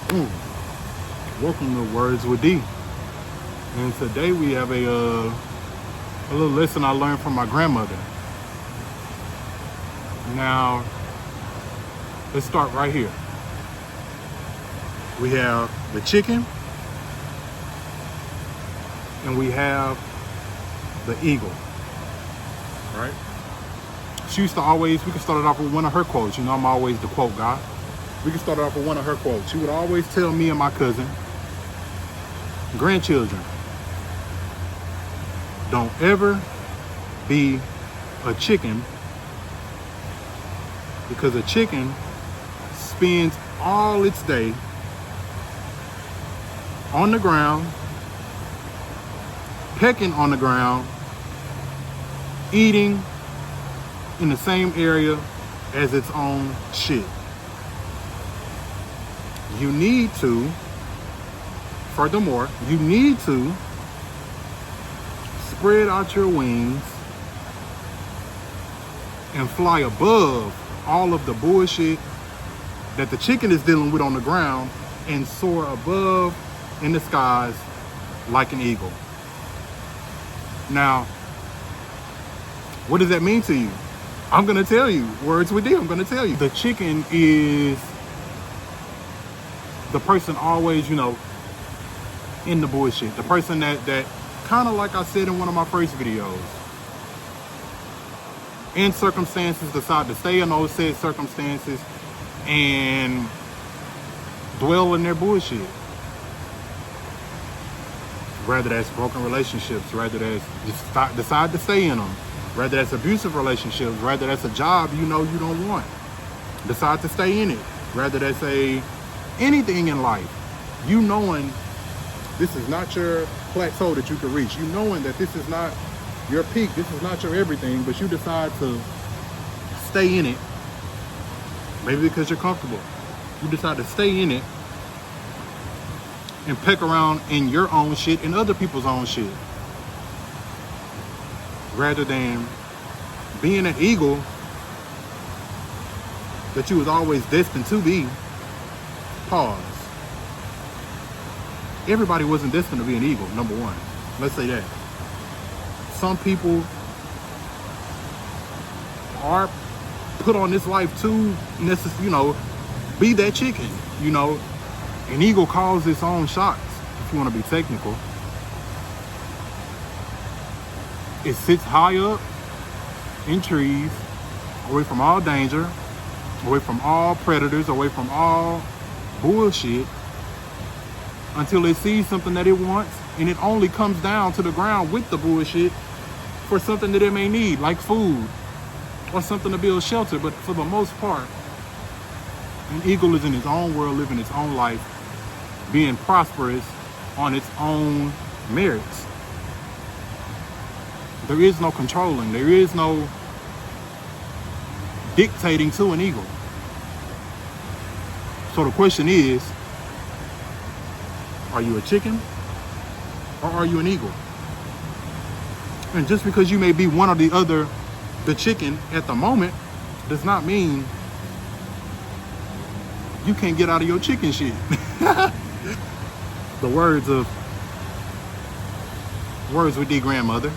Mm. Welcome to Words with D. And today we have a little lesson I learned from my grandmother. Now, let's start right here. We have the chicken and we have the eagle, right? She used to always, we can start it off with one of her quotes. You know, I'm always the quote guy. We can start it off with one of her quotes. She would always tell me and my cousin, grandchildren, don't ever be a chicken, because a chicken spends all its day on the ground, pecking on the ground, eating in the same area as its own shit. You need to, furthermore, you need to spread out your wings and fly above all of the bullshit that the chicken is dealing with on the ground and soar above in the skies like an eagle. Now, what does that mean to you? I'm gonna tell you. Words with D, I'm gonna tell you. The chicken is the person always, you know, in the bullshit. The person that kind of like I said in one of my first videos, in circumstances, decide to stay in those said circumstances and dwell in their bullshit. Whether that's broken relationships, whether that's just decide to stay in them, whether that's abusive relationships, whether that's a job you know you don't want, decide to stay in it, whether that's anything in life, you knowing this is not your plateau that you can reach, you knowing that this is not your peak, this is not your everything, but you decide to stay in it, maybe because you're comfortable. You decide to stay in it and peck around in your own shit and other people's own shit, rather than being an eagle that you was always destined to be. Pause. Everybody wasn't destined to be an eagle, number one. Let's say that. Some people are put on this life to be that chicken. You know, an eagle calls its own shots, if you want to be technical. It sits high up in trees, away from all danger, away from all predators, away from all bullshit, until it sees something that it wants, and it only comes down to the ground with the bullshit for something that it may need, like food or something to build shelter. But for the most part, an eagle is in its own world, living its own life, being prosperous on its own merits. There is no controlling, there is no dictating to an eagle. So the question is, are you a chicken or are you an eagle? And just because you may be one or the other, the chicken at the moment, does not mean you can't get out of your chicken shit. The words with D grandmother: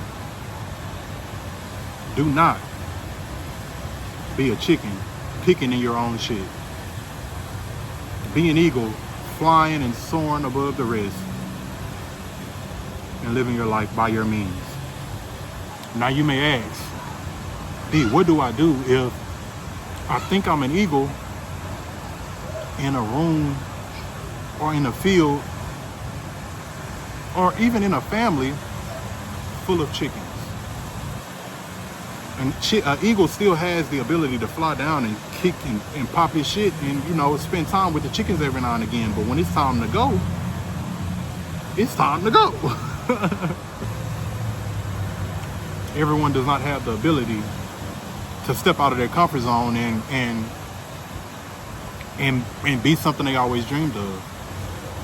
do not be a chicken picking in your own shit. Be an eagle, flying and soaring above the rest and living your life by your means. Now you may ask, D, what do I do if I think I'm an eagle in a room or in a field or even in a family full of chickens? An eagle still has the ability to fly down and kick and pop his shit and, spend time with the chickens every now and again. But when it's time to go, it's time to go. Everyone does not have the ability to step out of their comfort zone and be something they always dreamed of.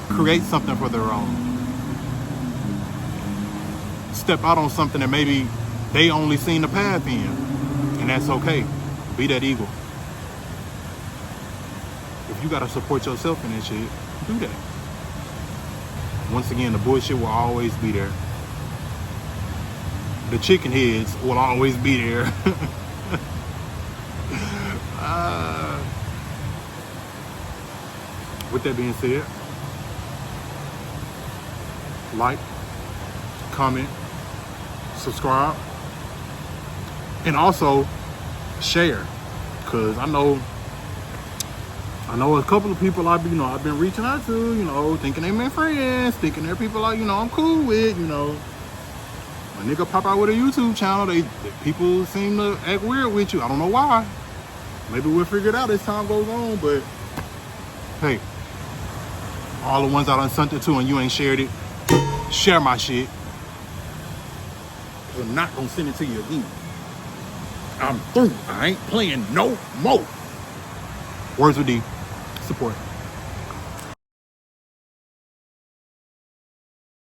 Create something for their own. Step out on something that maybe they only seen the path in, and that's okay. Be that eagle. If if you gotta support yourself in that shit, do that. Once again, the bullshit will always be there. The chicken heads will always be there. With that being said, like, comment, subscribe, and also share. Cause I know a couple of people I've been reaching out to, thinking they my friends, thinking they're people I'm cool with, A nigga pop out with a YouTube channel, people seem to act weird with you. I don't know why. Maybe we'll figure it out as time goes on, but hey, all the ones I done sent it to and you ain't shared it, share my shit. I'm not gonna send it to you again. I'm through. I ain't playing no more. Words with D. Support.